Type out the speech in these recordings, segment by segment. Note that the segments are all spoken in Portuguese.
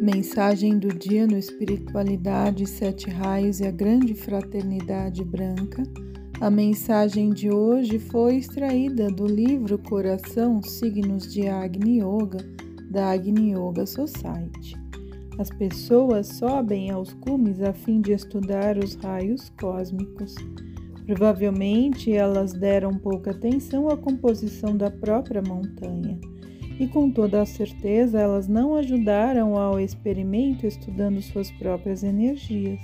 Mensagem do dia no Espiritualidade, 7 Raios e a Grande Fraternidade Branca. A mensagem de hoje foi extraída do livro Coração, Signos de Agni Yoga, da Agni Yoga Society. As pessoas sobem aos cumes a fim de estudar os raios cósmicos. Provavelmente elas deram pouca atenção à composição da própria montanha. E com toda a certeza elas não ajudaram ao experimento estudando suas próprias energias.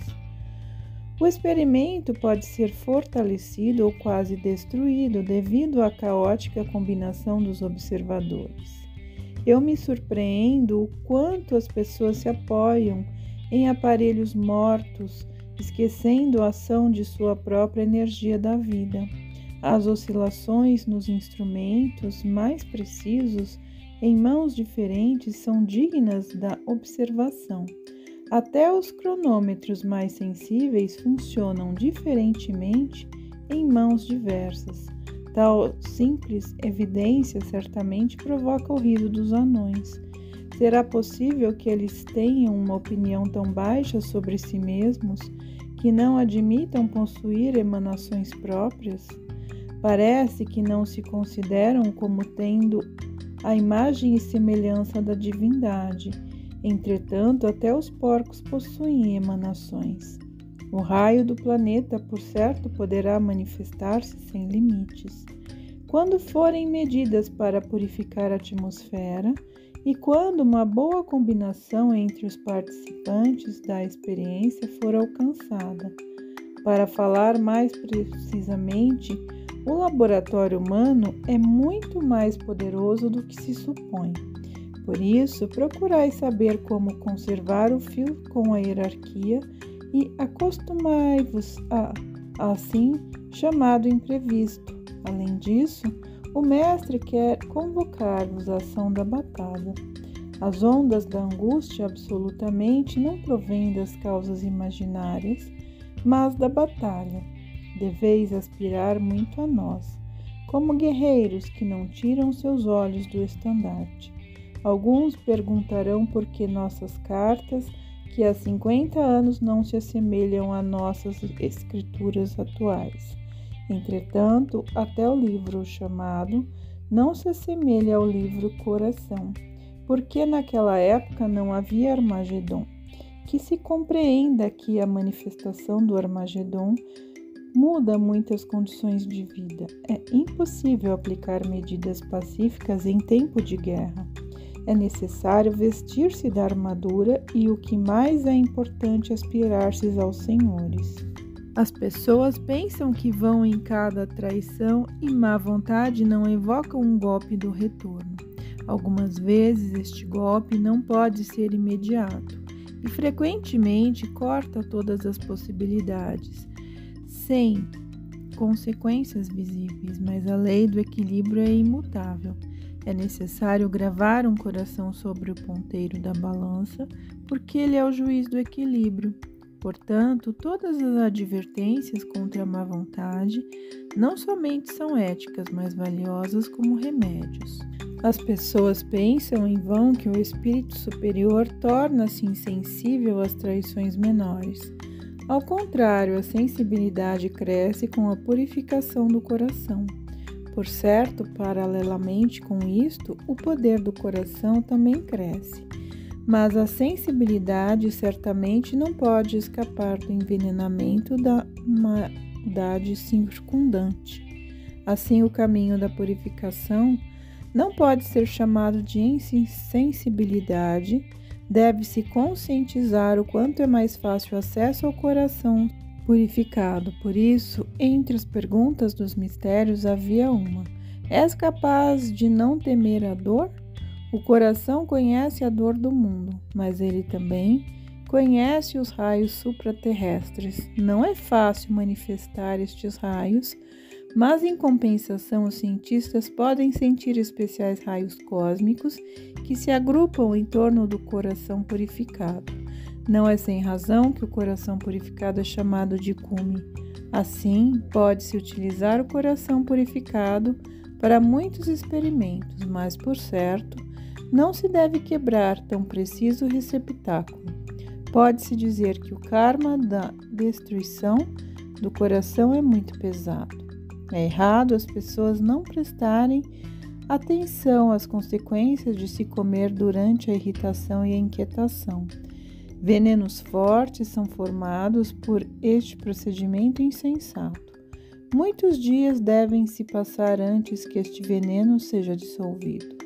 O experimento pode ser fortalecido ou quase destruído devido à caótica combinação dos observadores. Eu me surpreendo o quanto as pessoas se apoiam em aparelhos mortos, esquecendo a ação de sua própria energia da vida. As oscilações nos instrumentos mais precisos em mãos diferentes são dignas da observação. Até os cronômetros mais sensíveis funcionam diferentemente em mãos diversas. Tal simples evidência certamente provoca o riso dos anões. Será possível que eles tenham uma opinião tão baixa sobre si mesmos que não admitam possuir emanações próprias? Parece que não se consideram como tendo a imagem e semelhança da divindade. Entretanto, até os porcos possuem emanações. O raio do planeta, por certo, poderá manifestar-se sem limites. Quando forem medidas para purificar a atmosfera e quando uma boa combinação entre os participantes da experiência for alcançada. Para falar mais precisamente, o laboratório humano é muito mais poderoso do que se supõe. Por isso, procurai saber como conservar o fio com a hierarquia e acostumai-vos a, assim, chamado imprevisto. Além disso, o mestre quer convocar-vos à ação da batalha. As ondas da angústia absolutamente não provêm das causas imaginárias, mas da batalha. Deveis aspirar muito a nós, como guerreiros que não tiram seus olhos do estandarte. Alguns perguntarão por que nossas cartas, que há 50 anos não se assemelham a nossas escrituras atuais. Entretanto, até o livro chamado não se assemelha ao livro Coração, porque naquela época não havia Armagedon. Que se compreenda que a manifestação do Armagedon muda muitas condições de vida. É impossível aplicar medidas pacíficas em tempo de guerra. É necessário vestir-se da armadura e, o que mais é importante, aspirar-se aos senhores. As pessoas pensam que vão em cada traição e má vontade não evocam um golpe do retorno. Algumas vezes este golpe não pode ser imediato e frequentemente corta todas as possibilidades, sem consequências visíveis, mas a lei do equilíbrio é imutável. É necessário gravar um coração sobre o ponteiro da balança, porque ele é o juiz do equilíbrio. Portanto, todas as advertências contra a má vontade não somente são éticas, mas valiosas como remédios. As pessoas pensam em vão que o espírito superior torna-se insensível às traições menores. Ao contrário, a sensibilidade cresce com a purificação do coração. Por certo, paralelamente com isto, o poder do coração também cresce. Mas a sensibilidade certamente não pode escapar do envenenamento da maldade circundante. Assim, o caminho da purificação não pode ser chamado de insensibilidade. Deve-se conscientizar o quanto é mais fácil o acesso ao coração purificado. Por isso, entre as perguntas dos mistérios havia uma: és capaz de não temer a dor? O coração conhece a dor do mundo, mas ele também conhece os raios supraterrestres. Não é fácil manifestar estes raios, mas em compensação os cientistas podem sentir especiais raios cósmicos que se agrupam em torno do coração purificado. Não é sem razão que o coração purificado é chamado de cume. Assim, pode-se utilizar o coração purificado para muitos experimentos, mas, por certo, Não se deve quebrar tão preciso receptáculo. Pode-se dizer que o karma da destruição do coração é muito pesado. É errado as pessoas não prestarem atenção às consequências de se comer durante a irritação e a inquietação. Venenos fortes são formados por este procedimento insensato. Muitos dias devem se passar antes que este veneno seja dissolvido.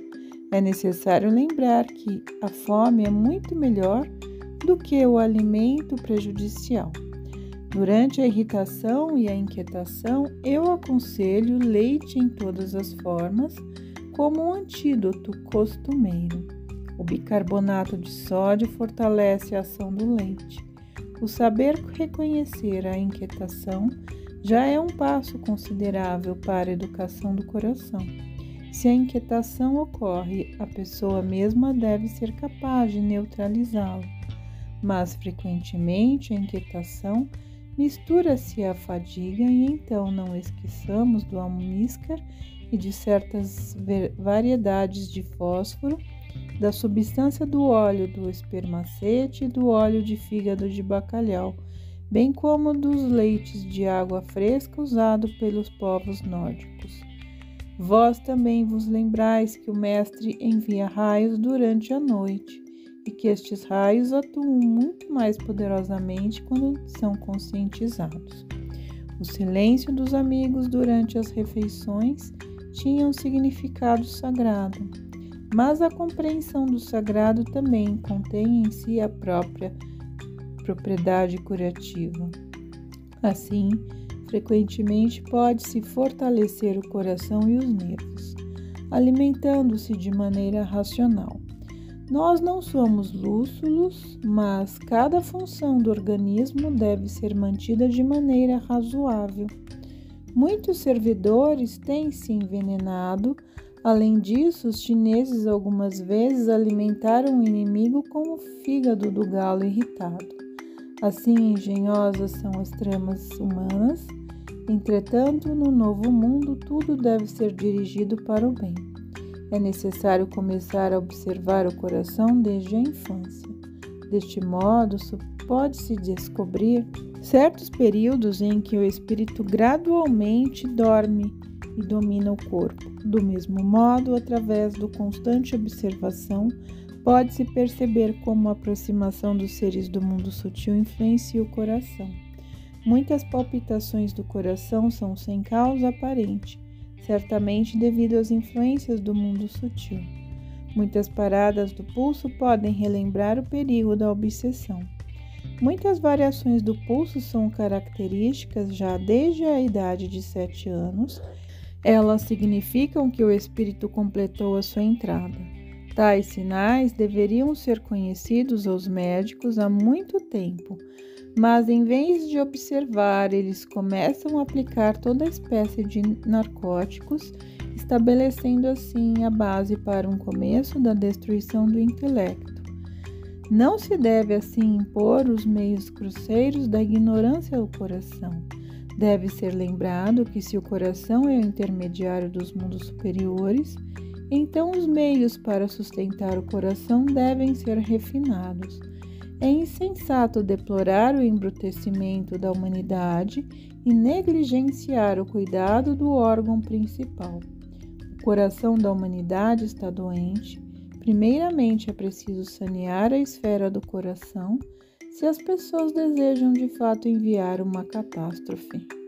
É necessário lembrar que a fome é muito melhor do que o alimento prejudicial. Durante a irritação e a inquietação, eu aconselho leite em todas as formas como um antídoto costumeiro. O bicarbonato de sódio fortalece a ação do leite. O saber reconhecer a inquietação já é um passo considerável para a educação do coração. Se a inquietação ocorre, a pessoa mesma deve ser capaz de neutralizá-la. Mas, frequentemente, a inquietação mistura-se à fadiga e então não esqueçamos do almíscar e de certas variedades de fósforo, da substância do óleo do espermacete e do óleo de fígado de bacalhau, bem como dos leites de água fresca usado pelos povos nórdicos. Vós também vos lembrais que o Mestre envia raios durante a noite e que estes raios atuam muito mais poderosamente quando são conscientizados. O silêncio dos amigos durante as refeições tinha um significado sagrado, mas a compreensão do sagrado também contém em si a própria propriedade curativa. Assim, frequentemente pode-se fortalecer o coração e os nervos, alimentando-se de maneira racional. Nós não somos lúcidos, mas cada função do organismo deve ser mantida de maneira razoável. Muitos servidores têm se envenenado. Além disso, os chineses algumas vezes alimentaram o inimigo com o fígado do galo irritado. Assim engenhosas são as tramas humanas. Entretanto, no novo mundo, tudo deve ser dirigido para o bem. É necessário começar a observar o coração desde a infância. Deste modo, pode-se descobrir certos períodos em que o espírito gradualmente dorme e domina o corpo. Do mesmo modo, através da constante observação, pode-se perceber como a aproximação dos seres do mundo sutil influencia o coração. Muitas palpitações do coração são sem causa aparente, certamente devido às influências do mundo sutil. Muitas paradas do pulso podem relembrar o perigo da obsessão. Muitas variações do pulso são características já desde a idade de 7 anos. Elas significam que o espírito completou a sua entrada. Tais sinais deveriam ser conhecidos aos médicos há muito tempo, mas em vez de observar, eles começam a aplicar toda espécie de narcóticos, estabelecendo assim a base para um começo da destruição do intelecto. Não se deve assim impor os meios grosseiros da ignorância ao coração. Deve ser lembrado que se o coração é o intermediário dos mundos superiores, então os meios para sustentar o coração devem ser refinados. É insensato deplorar o embrutecimento da humanidade e negligenciar o cuidado do órgão principal. O coração da humanidade está doente. Primeiramente é preciso sanear a esfera do coração, se as pessoas desejam de fato enviar uma catástrofe.